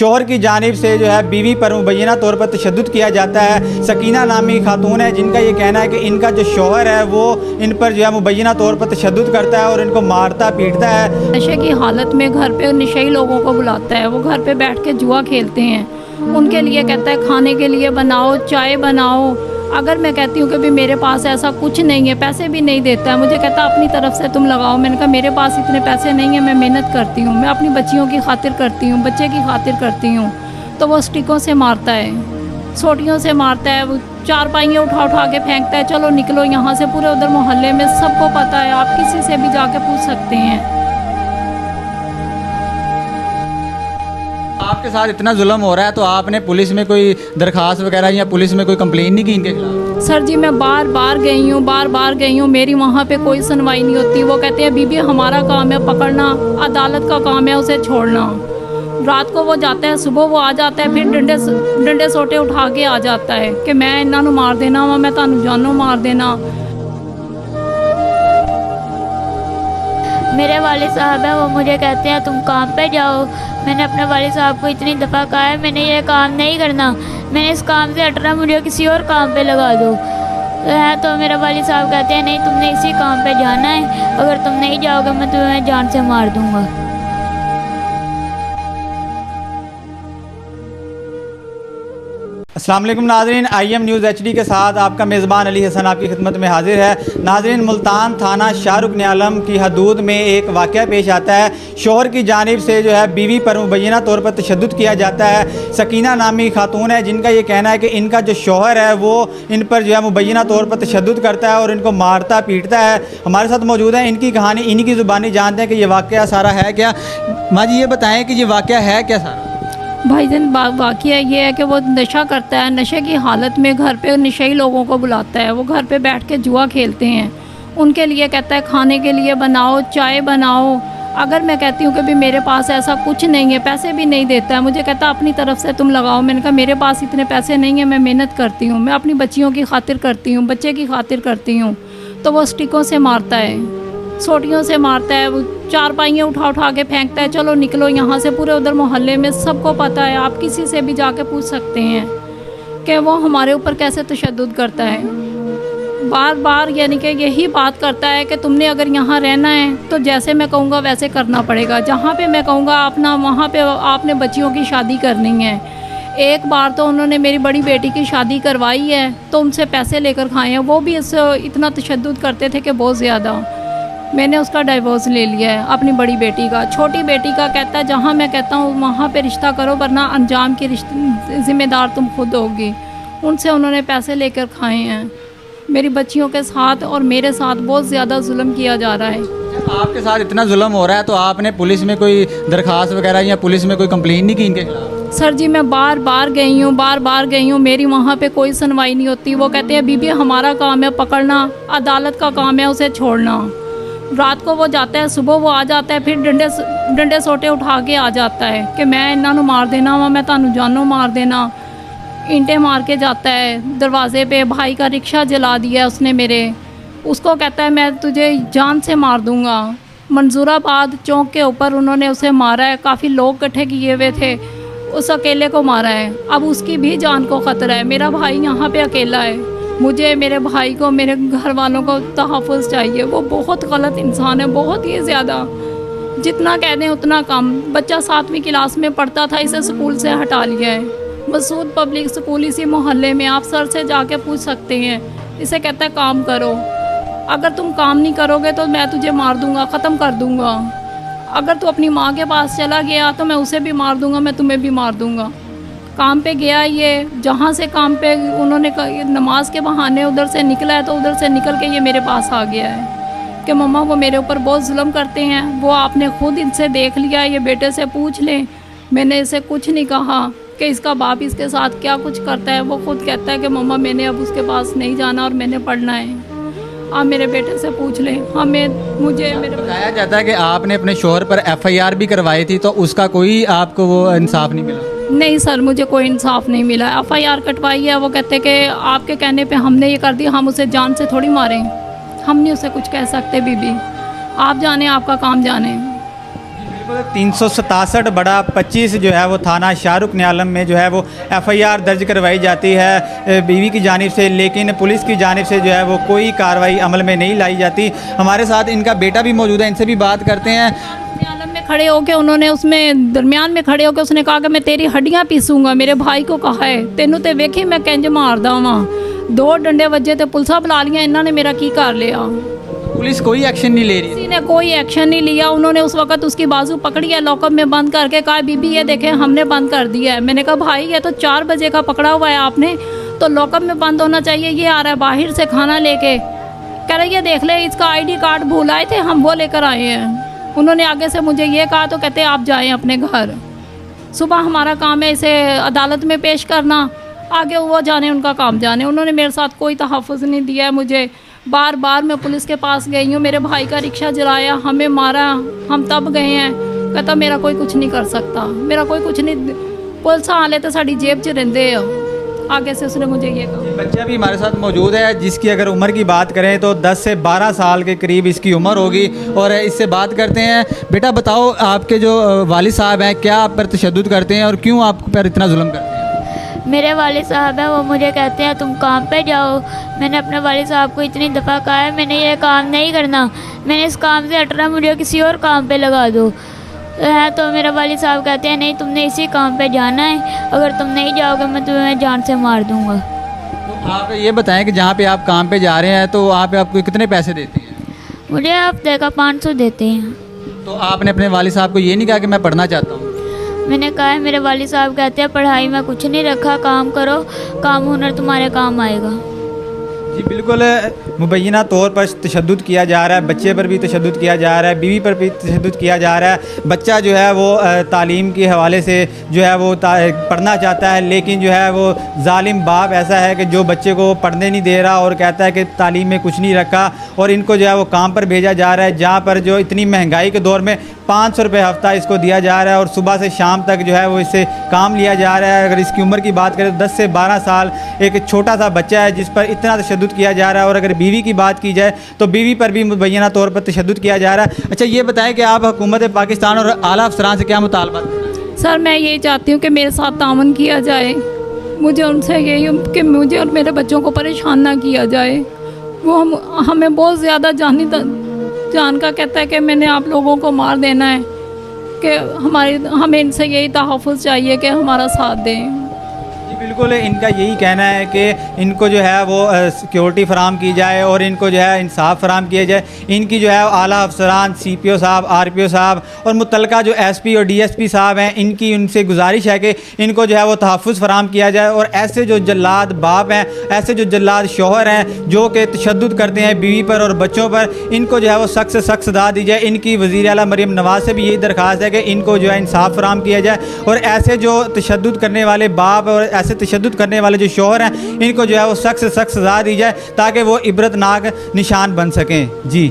शोहर की जानिब से जो है बीवी पर मुबैना तौर पर तशद्दुद किया जाता है। सकीना नामी खातून है जिनका ये कहना है कि इनका जो शोहर है वो इन पर जो है मुबैना तौर पर तशद्दुद करता है और इनको मारता पीटता है। नशे की हालत में घर पे नशेई लोगों को बुलाता है, वो घर पे बैठ के जुआ खेलते हैं। उनके लिए कहता है खाने के लिए बनाओ, चाय बनाओ। अगर मैं कहती हूँ कि भी मेरे पास ऐसा कुछ नहीं है, पैसे भी नहीं देता है, मुझे कहता अपनी तरफ से तुम लगाओ। मैंने कहा मेरे पास इतने पैसे नहीं है, मैं मेहनत करती हूँ, मैं अपनी बच्चियों की खातिर करती हूँ, बच्चे की खातिर करती हूँ। तो वो स्टिकों से मारता है, सोटियों से मारता है, वो चारपाइयाँ उठा उठा के फेंकता है, चलो निकलो यहाँ से। पूरे उधर मोहल्ले में सबको पता है, आप किसी से भी जाके पूछ सकते हैं। आपके साथ इतना जुल्म हो रहा है तो आपने पुलिस में कोई दरखास्त वगैरह या पुलिस में कोई कंप्लेन नहीं की इनके खिलाफ? सर जी मैं बार बार गई हूँ, मेरी वहाँ पे कोई सुनवाई नहीं होती। वो कहते हैं बीबी हमारा काम है पकड़ना, अदालत का काम है उसे छोड़ना। रात को वो जाता है, सुबह वो आ जाता है, फिर डंडे सोटे उठा के आ जाता है कि मैं इन्हों मार देना वा, मैं तानू जानों मार देना। मेरे वालिद साहब है, वो मुझे कहते हैं तुम काम पे जाओ। मैंने अपने वालिद साहब को इतनी दफ़ा कहा है मैंने ये काम नहीं करना, मैंने इस काम से हटना, मुझे किसी और काम पे लगा दो। तो मेरे वालिद साहब कहते हैं नहीं तुमने इसी काम पे जाना है, अगर तुम नहीं जाओगे मैं तुम्हें जान से मार दूँगा। अस्सलाम वालेकुम नाज़रीन, IM न्यूज़ HD के साथ आपका मेज़बान अली हसन आपकी खिदमत में हाजिर है। नाज़रीन, मुल्तान थाना शाहरुख आलम की हदूद में एक वाक़या पेश आता है। शोहर की जानिब से जो है बीवी पर मुबैना तौर पर तशद्दुद किया जाता है। सकीना नामी खातून है जिनका ये कहना है कि इनका जो शोहर है वो इन पर जो है मुबैना तौर पर तशद्दुद करता है और इनको मारता पीटता है। हमारे साथ मौजूद है, इनकी कहानी इन्हीं की ज़ुबानी जानते हैं कि ये वाक़या सारा है क्या। माँ जी ये बताएँ कि ये वाक़या है क्या सारा? भाईजान वाक़या ये है कि वो नशा करता है, नशे की हालत में घर पे नशेई लोगों को बुलाता है, वो घर पे बैठ के जुआ खेलते हैं। उनके लिए कहता है खाने के लिए बनाओ, चाय बनाओ। अगर मैं कहती हूँ कि भी मेरे पास ऐसा कुछ नहीं है, पैसे भी नहीं देता है, मुझे कहता अपनी तरफ से तुम लगाओ। मैंने कहा मेरे पास इतने पैसे नहीं है, मैं मेहनत करती हूँ, मैं अपनी बच्चियों की खातिर करती हूँ, बच्चे की खातिर करती हूँ। तो वो स्टिकों से मारता है, सोटियों से मारता है, वो चारपाइयाँ उठा उठा के फेंकता है, चलो निकलो यहाँ से। पूरे उधर मोहल्ले में सबको पता है, आप किसी से भी जाके पूछ सकते हैं कि वो हमारे ऊपर कैसे तशद्दुद करता है। बार बार यानी कि यही बात करता है कि तुमने अगर यहाँ रहना है तो जैसे मैं कहूँगा वैसे करना पड़ेगा, जहाँ पे मैं कहूँगा अपना वहाँ पे आपने बच्चियों की शादी करनी है। एक बार तो उन्होंने मेरी बड़ी बेटी की शादी करवाई है तो उनसे पैसे लेकर खाए हैं, वो भी इससे इतना तशद्दुद करते थे कि बहुत ज़्यादा। मैंने उसका डाइवोर्स ले लिया है अपनी बड़ी बेटी का। छोटी बेटी का कहता है जहाँ मैं कहता हूँ वहाँ पे रिश्ता करो वरना अंजाम की ज़िम्मेदार तुम खुद होगी। उनसे उन्होंने पैसे लेकर खाए हैं। मेरी बच्चियों के साथ और मेरे साथ बहुत ज़्यादा जुल्म किया जा रहा है। आपके साथ इतना जुल्म हो रहा है तो आपने पुलिस में कोई दरखास्त वगैरह या पुलिस में कोई कंप्लेन नहीं की इनके खिलाफ? सर जी मैं बार बार गई हूँ, मेरी वहाँ पे कोई सुनवाई नहीं होती। वो कहते हैं बीबी हमारा काम है पकड़ना, अदालत का काम है उसे छोड़ना। रात को वो जाता है, सुबह वो आ जाता है, फिर डंडे सोटे उठा के आ जाता है कि मैं इन्हों मार देना वा, मैं तानू जानों मार देना। ईंटें मार के जाता है दरवाजे पे। भाई का रिक्शा जला दिया उसने मेरे, उसको कहता है मैं तुझे जान से मार दूंगा। मंजूराबाद चौक के ऊपर उन्होंने उसे मारा है, काफ़ी लोग इकट्ठे किए हुए थे, उस अकेले को मारा है। अब उसकी भी जान को ख़तरा है। मेरा भाई यहाँ पे अकेला है, मुझे मेरे भाई को मेरे घर वालों को तहफ़्फ़ुज़ चाहिए। वो बहुत गलत इंसान है, बहुत ही ज़्यादा, जितना कह दें उतना कम। बच्चा 7वीं क्लास में पढ़ता था, इसे स्कूल से हटा लिया है। मसूद पब्लिक स्कूल इसी मोहल्ले में, आप सर से जाके पूछ सकते हैं। इसे कहता है काम करो, अगर तुम काम नहीं करोगे तो मैं तुझे मार दूँगा, ख़त्म कर दूँगा। अगर तू अपनी माँ के पास चला गया तो मैं उसे भी मार दूँगा, मैं तुम्हें भी मार दूँगा। काम पे गया ये, जहाँ से काम पे उन्होंने नमाज के बहाने उधर से निकला है तो उधर से निकल के ये मेरे पास आ गया है कि मम्मा वो मेरे ऊपर बहुत जुल्म करते हैं। वो आपने खुद इनसे देख लिया, ये बेटे से पूछ लें। मैंने इसे कुछ नहीं कहा कि इसका बाप इसके साथ क्या कुछ करता है। वो खुद कहता है कि मम्मा मैंने अब उसके पास नहीं जाना और मैंने पढ़ना है, आप मेरे बेटे से पूछ लें। मुझे मेरे बताया जाता है कि आपने अपने शोहर पर FIR भी करवाई थी, तो उसका कोई आपको वो इंसाफ नहीं मिला? नहीं सर, मुझे कोई इंसाफ नहीं मिला। FIR कटवाई है, वो कहते कि आपके कहने पे हमने ये कर दिया, हम उसे जान से थोड़ी मारें, हम नहीं उसे कुछ कह सकते। बीबी आप जाने, आपका काम जाने। 367 बड़ा 25 जो है वो थाना शाहरुख ने आलम में जो है वो एफआईआर दर्ज करवाई जाती है बीवी की जानिब से, लेकिन पुलिस की जानिब से जो है वो कोई कार्रवाई अमल में नहीं लाई जाती। हमारे साथ इनका बेटा भी मौजूद है, इनसे भी बात करते हैं। आलम में खड़े होके उन्होंने उसमें दरमियान में खड़े होके उसने कहा कि मैं तेरी हड्डियां पीसूंगा। मेरे भाई को कहा है तेनू ते वेखी मैं किंज मारदा वां। 2 डंडे वजे ते पुलिसा बुला लिया, इन्होंने मेरा की कर लिया। पुलिस कोई एक्शन नहीं ले रही? किसी ने कोई एक्शन नहीं लिया। उन्होंने उस वक्त उसकी बाजू पकड़ी है, लॉकअप में बंद करके कहा बीबी ये देखें हमने बंद कर दिया है। मैंने कहा भाई ये तो 4 बजे का पकड़ा हुआ है आपने, तो लॉकअप में बंद होना चाहिए। ये आ रहा है बाहर से खाना लेके, कह रही है देख ले इसका आईडी कार्ड भूल आए थे हम, वो लेकर आए हैं। उन्होंने आगे से मुझे ये कहा तो कहते आप जाएं अपने घर। सुबह हमारा काम है इसे अदालत में पेश करना, आगे वो जाने उनका काम जाने। उन्होंने मेरे साथ कोई तहफ़्फ़ुज़ नहीं दिया है मुझे। बार बार मैं पुलिस के पास गई हूँ, मेरे भाई का रिक्शा जलाया, हमें मारा, हम तब गए हैं। कहता मेरा कोई कुछ नहीं कर सकता, मेरा कोई कुछ नहीं। पुलिस हाले तो साड़ी जेब च रेंदे आ। आगे से उसने मुझे ये कहा। बच्चा भी हमारे साथ मौजूद है जिसकी अगर उम्र की बात करें तो 10 से 12 साल के करीब इसकी उम्र होगी, और इससे बात करते हैं। बेटा बताओ आपके जो वालिद साहब हैं क्या आप पर तशद्दुद करते हैं और क्यों आप पर इतना जुल्म करते हैं? मेरे वालिद साहब हैं, वो मुझे कहते हैं तुम काम पे जाओ। मैंने अपने वालिद साहब को इतनी दफ़ा कहा है मैंने ये काम नहीं करना, मैंने इस काम से हटना, मुझे किसी और काम पे लगा दो। है तो मेरे वालिद साहब कहते हैं नहीं तुमने इसी काम पे जाना है, अगर तुम नहीं जाओगे मैं तुम्हें जान से मार दूँगा। तो आप ये बताएं कि जहाँ पे आप काम पे जा रहे हैं तो वहाँ पे आपको कितने पैसे देते हैं? मुझे हफ्ते का 500 देते हैं। तो आपने अपने वालिद साहब को ये नहीं कहा कि मैं पढ़ना चाहता हूँ? मैंने कहा है, मेरे वालिद साहब कहते हैं पढ़ाई में कुछ नहीं रखा, काम करो, काम हुनर तुम्हारे काम आएगा। जी बिल्कुल, मुबैना तौर पर तशद्दुद किया जा रहा है, बच्चे पर भी तशद्दुद किया जा रहा है, बीवी पर भी तशद्दुद किया जा रहा है। बच्चा जो है वो तालीम के हवाले से जो है वो पढ़ना चाहता है, लेकिन जो है वो जालिम बाप ऐसा है कि जो बच्चे को पढ़ने नहीं दे रहा और कहता है कि तालीम में कुछ नहीं रखा, और इनको जो है वो काम पर भेजा जा रहा है जहाँ पर जो इतनी महंगाई के दौर में 500 रुपये हफ़्ता इसको दिया जा रहा है और सुबह से शाम तक जो है वो इससे काम लिया जा रहा है। अगर इसकी उम्र की बात करें तो 10 से 12 साल एक छोटा सा बच्चा है जिस पर इतना तशद्दुद किया जा रहा है। और अगर बीवी की बात की जाए तो बीवी पर भी मुबैना तौर पर तशद्दुद किया जा रहा है। अच्छा ये बताएं कि आप हुकूमत पाकिस्तान और आला अफसरान से क्या मुतालबा? सर मैं यही चाहती हूँ कि मेरे साथ ताउन किया जाए। मुझे उनसे यही कि मुझे और मेरे बच्चों को परेशान ना किया जाए। वो हमें बहुत ज़्यादा जान का कहता है कि मैंने आप लोगों को मार देना है, कि हमें इनसे यही तहफ़्फ़ुज़ चाहिए कि हमारा साथ दें। बिल्कुल इनका यही कहना है कि इनको जो है वो सिक्योरिटी फराम की जाए और इनको जो है इंसाफ फराम किया जाए। इनकी जो है आला अफसरान CPO साहब, RPO साहब और मुतलका जो SP और DSP साहब हैं, इनकी उनसे गुजारिश है कि इनको जो है वो तहफ़्फ़ुज़ फराम किया जाए। और ऐसे जो जल्लाद बाप हैं, ऐसे जो जल्लाद शौहर हैं जो कि तशद्दुद करते हैं बीवी पर और बच्चों पर, इनको जो है वो सख्त से सख्त सज़ा दी जाए। इनकी वज़ीर आला मरीम नवाज़ से भी यही दरख्वास्त है कि इनको जो है इंसाफ फराम किया जाए, और ऐसे जो तशद्दुद करने वाले बाप और ऐसे तशद्दुद करने वाले जो शौहर हैं इनको जो है वो सख्त से सख्त सज़ा दी जाए ताकि वो इबरतनाक निशान बन सकें। जी।